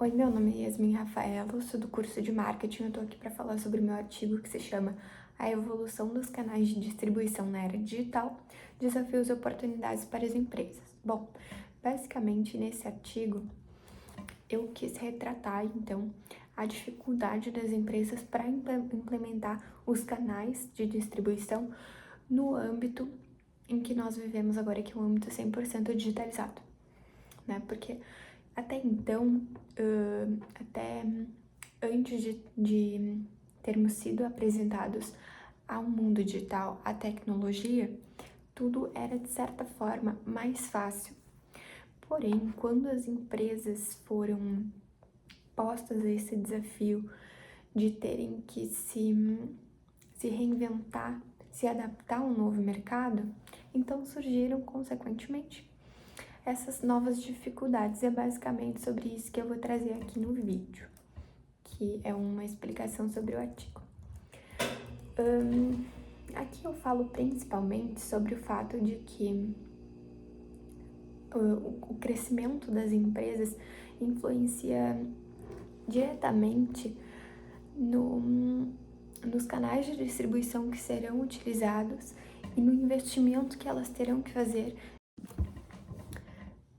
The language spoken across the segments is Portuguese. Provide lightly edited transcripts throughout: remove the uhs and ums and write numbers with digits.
Oi, meu nome é Yasmin Rafaela, eu sou do curso de marketing. Eu tô aqui para falar sobre o meu artigo que se chama A Evolução dos Canais de Distribuição na Era Digital, Desafios e Oportunidades para as Empresas. Bom, basicamente nesse artigo eu quis retratar, então, a dificuldade das empresas para implementar os canais de distribuição no âmbito em que nós vivemos agora, que é um âmbito 100% digitalizado, né? Porque até então, até antes de termos sido apresentados ao mundo digital, à tecnologia, tudo era de certa forma mais fácil. Porém, quando as empresas foram postas a esse desafio de terem que se reinventar, se adaptar a um novo mercado, então surgiram, consequentemente, essas novas dificuldades. É basicamente sobre isso que eu vou trazer aqui no vídeo, que é uma explicação sobre o artigo. Aqui eu falo principalmente sobre o fato de que o crescimento das empresas influencia diretamente nos canais de distribuição que serão utilizados e no investimento que elas terão que fazer.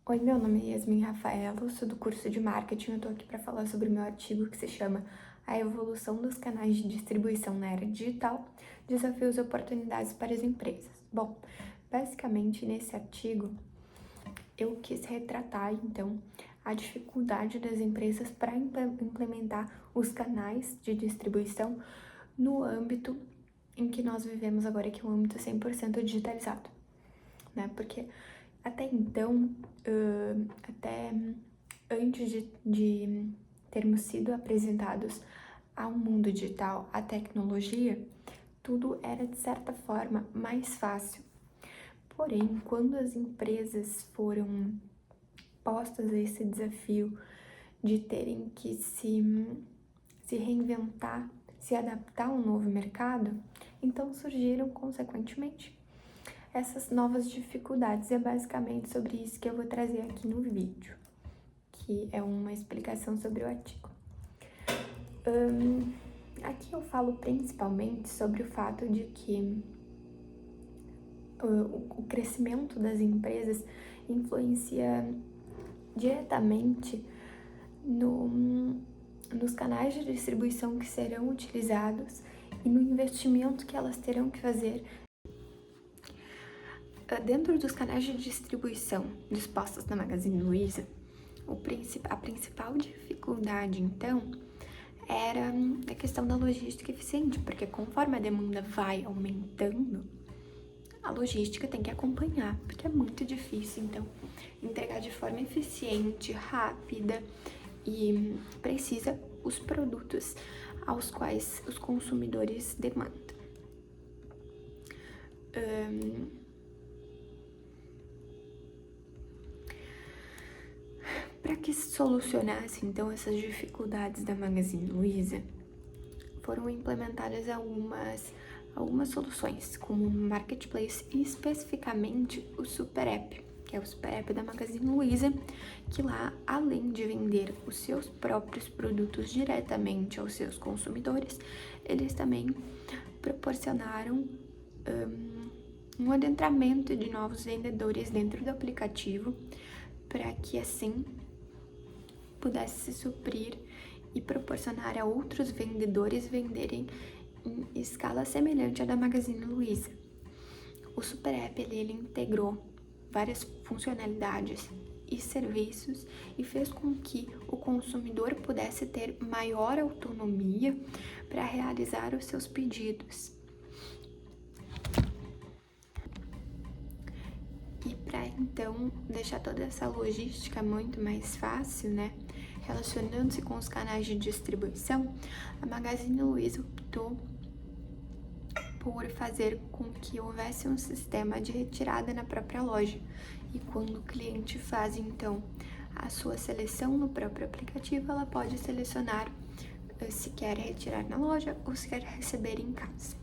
Oi, meu nome é Yasmin Rafaela, eu sou do curso de marketing. Eu tô aqui para falar sobre o meu artigo que se chama A Evolução dos Canais de Distribuição na Era Digital, Desafios e Oportunidades para as Empresas. Bom, basicamente nesse artigo eu quis retratar, então, a dificuldade das empresas para implementar os canais de distribuição no âmbito em que nós vivemos agora, que é um âmbito 100% digitalizado, né? Porque até então, até antes de termos sido apresentados ao mundo digital, à tecnologia, tudo era de certa forma mais fácil. Porém, quando as empresas foram postas a esse desafio de terem que se reinventar, se adaptar a um novo mercado, então surgiram, consequentemente, essas novas dificuldades. É basicamente sobre isso que eu vou trazer aqui no vídeo, que é uma explicação sobre o artigo. Aqui eu falo principalmente sobre o fato de que o crescimento das empresas influencia diretamente nos canais de distribuição que serão utilizados e no investimento que elas terão que fazer. Dentro dos canais de distribuição dispostos na Magazine Luiza, a principal dificuldade, então, era a questão da logística eficiente, porque conforme a demanda vai aumentando, a logística tem que acompanhar, porque é muito difícil, então, entregar de forma eficiente, rápida e precisa os produtos aos quais os consumidores demandam. Para que se solucionasse, então, essas dificuldades da Magazine Luiza, foram implementadas algumas soluções, como o Marketplace e especificamente o Super App, que é o Super App da Magazine Luiza, que lá, além de vender os seus próprios produtos diretamente aos seus consumidores, eles também proporcionaram um adentramento de novos vendedores dentro do aplicativo, para que assim pudesse se suprir e proporcionar a outros vendedores venderem em escala semelhante à da Magazine Luiza. O Super App ele integrou várias funcionalidades e serviços e fez com que o consumidor pudesse ter maior autonomia para realizar os seus pedidos. E para então deixar toda essa logística muito mais fácil, né? Relacionando-se com os canais de distribuição, a Magazine Luiza optou por fazer com que houvesse um sistema de retirada na própria loja. E quando o cliente faz, então, a sua seleção no próprio aplicativo, ela pode selecionar se quer retirar na loja ou se quer receber em casa.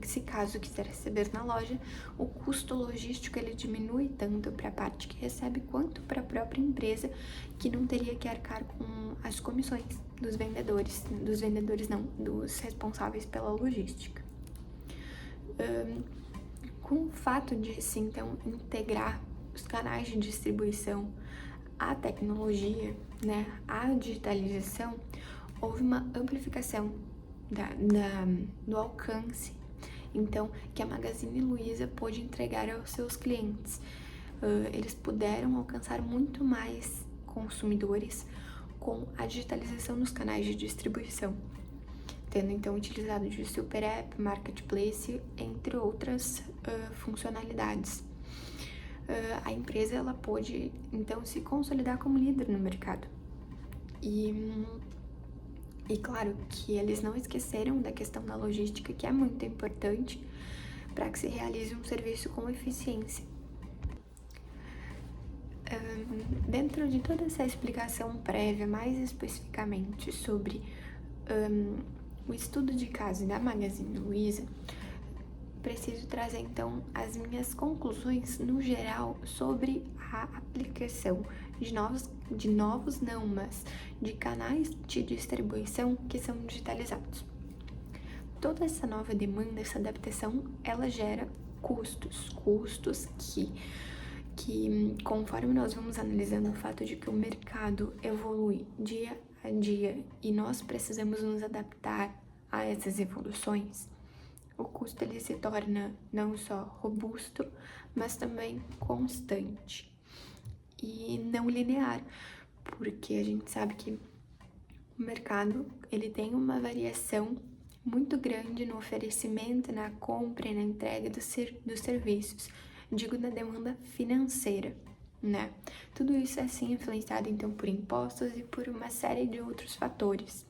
Se caso quiser receber na loja, o custo logístico ele diminui tanto para a parte que recebe quanto para a própria empresa, que não teria que arcar com as comissões dos vendedores não, dos responsáveis pela logística. Com o fato de se então integrar os canais de distribuição à tecnologia, né, à digitalização, houve uma amplificação do alcance, então, que a Magazine Luiza pôde entregar aos seus clientes. Eles puderam alcançar muito mais consumidores com a digitalização nos canais de distribuição, tendo então utilizado de Super App, Marketplace, entre outras funcionalidades. A empresa ela pôde então se consolidar como líder no mercado. E claro que eles não esqueceram da questão da logística, que é muito importante para que se realize um serviço com eficiência. Dentro de toda essa explicação prévia, mais especificamente sobre o estudo de caso da Magazine Luiza, preciso trazer então as minhas conclusões no geral sobre a aplicação de canais de distribuição que são digitalizados. Toda essa nova demanda, essa adaptação, ela gera custos que conforme nós vamos analisando o fato de que o mercado evolui dia a dia e nós precisamos nos adaptar a essas evoluções, o custo ele se torna não só robusto, mas também constante e não linear, porque a gente sabe que o mercado ele tem uma variação muito grande no oferecimento, na compra e na entrega dos serviços, digo na demanda financeira, né? Tudo isso é assim influenciado então por impostos e por uma série de outros fatores.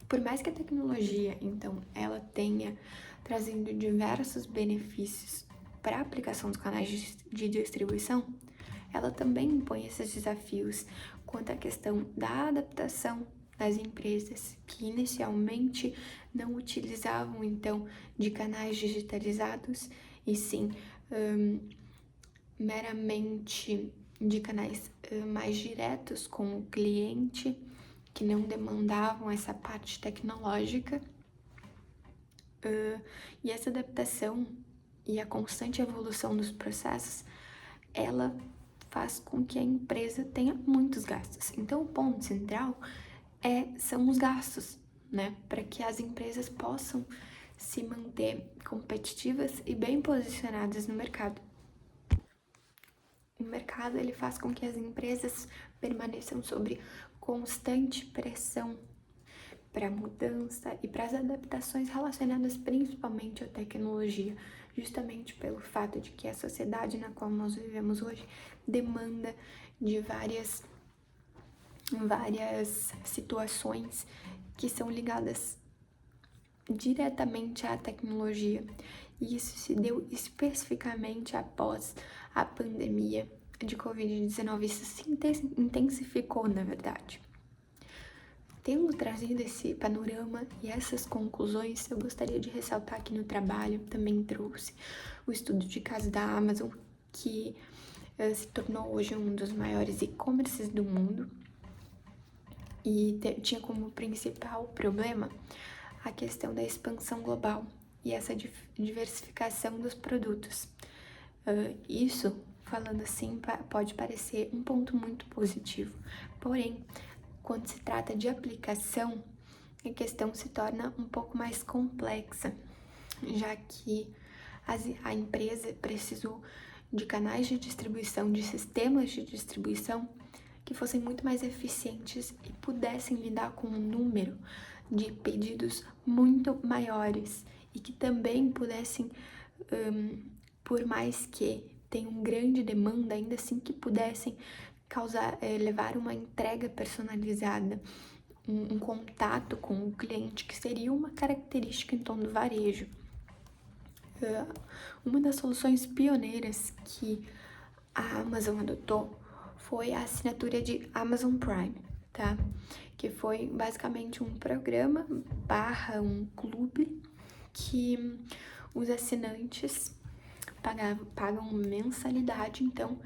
Por mais que a tecnologia, então, ela tenha trazendo diversos benefícios para a aplicação dos canais de distribuição, ela também impõe esses desafios quanto à questão da adaptação das empresas que inicialmente não utilizavam, então, de canais digitalizados e sim meramente de canais mais diretos com o cliente, que não demandavam essa parte tecnológica, e essa adaptação e a constante evolução dos processos, ela faz com que a empresa tenha muitos gastos. Então, o ponto central são os gastos, né? Para que as empresas possam se manter competitivas e bem posicionadas no mercado. O mercado ele faz com que as empresas permaneçam sob constante pressão para mudança e para as adaptações relacionadas principalmente à tecnologia, justamente pelo fato de que a sociedade na qual nós vivemos hoje demanda de várias situações que são ligadas diretamente à tecnologia. E isso se deu especificamente após a pandemia de Covid-19. Isso se intensificou, na verdade. Tendo trazido esse panorama e essas conclusões, eu gostaria de ressaltar que no trabalho também trouxe o estudo de caso da Amazon, que se tornou hoje um dos maiores e-commerces do mundo e tinha como principal problema a questão da expansão global e essa diversificação dos produtos. Isso, falando assim, pode parecer um ponto muito positivo, porém, quando se trata de aplicação, a questão se torna um pouco mais complexa, já que a empresa precisou de canais de distribuição, de sistemas de distribuição que fossem muito mais eficientes e pudessem lidar com um número de pedidos muito maiores e que também pudessem, por mais que tenham grande demanda, ainda assim que pudessem levar uma entrega personalizada, um contato com o cliente, que seria uma característica então do varejo. Uma das soluções pioneiras que a Amazon adotou foi a assinatura de Amazon Prime, tá? Que foi basicamente um programa / um clube que os assinantes pagam mensalidade, então,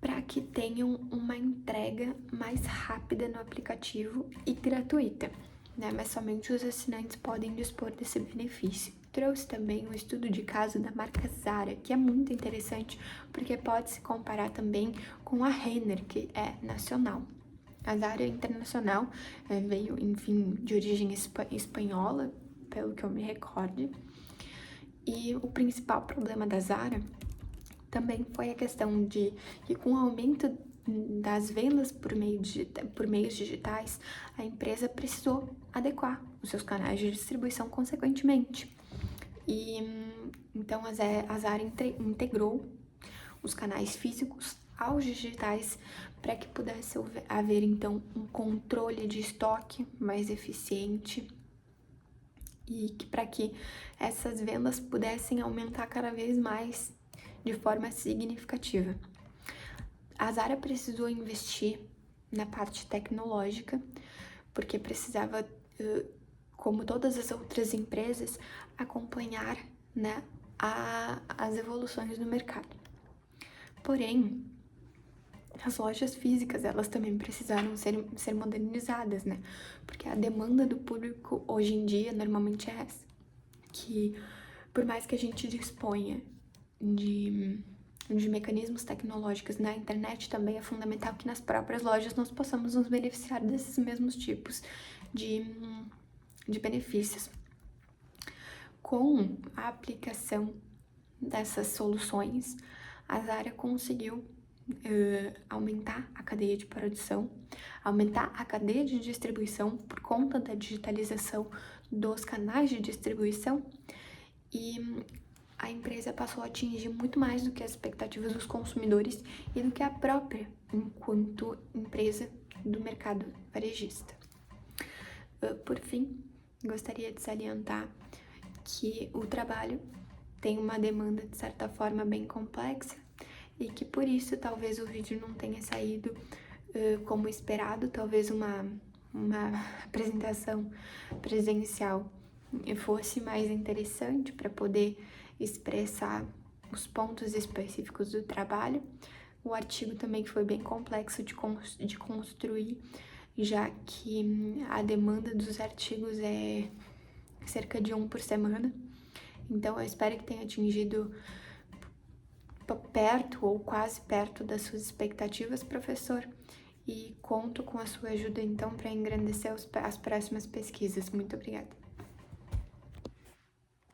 para que tenham uma entrega mais rápida no aplicativo e gratuita, né? Mas somente os assinantes podem dispor desse benefício. Trouxe também um estudo de caso da marca Zara, que é muito interessante, porque pode se comparar também com a Renner, que é nacional. A Zara é internacional, veio, enfim, de origem espanhola, pelo que eu me recorde. E o principal problema da Zara também foi a questão de que, com o aumento das vendas por meios digitais, a empresa precisou adequar os seus canais de distribuição consequentemente. E então a Zara integrou os canais físicos aos digitais para que pudesse haver então um controle de estoque mais eficiente e para que essas vendas pudessem aumentar cada vez mais de forma significativa. A Zara precisou investir na parte tecnológica, porque precisava, como todas as outras empresas, acompanhar, né, as evoluções do mercado. Porém, as lojas físicas, elas também precisaram ser modernizadas, né? Porque a demanda do público hoje em dia normalmente é essa, que por mais que a gente disponha de mecanismos tecnológicos na internet, também é fundamental que nas próprias lojas nós possamos nos beneficiar desses mesmos tipos de benefícios. Com a aplicação dessas soluções, a Zara conseguiu aumentar a cadeia de produção, aumentar a cadeia de distribuição por conta da digitalização dos canais de distribuição, e a empresa passou a atingir muito mais do que as expectativas dos consumidores e do que a própria enquanto empresa do mercado varejista. Por fim, gostaria de salientar que o trabalho tem uma demanda de certa forma bem complexa e que por isso talvez o vídeo não tenha saído como esperado, talvez uma apresentação presencial fosse mais interessante para poder expressar os pontos específicos do trabalho. O artigo também foi bem complexo de construir, já que a demanda dos artigos é cerca de 1 por semana. Então, eu espero que tenha atingido perto ou quase perto das suas expectativas, professor, e conto com a sua ajuda, então, para engrandecer as próximas pesquisas. Muito obrigada.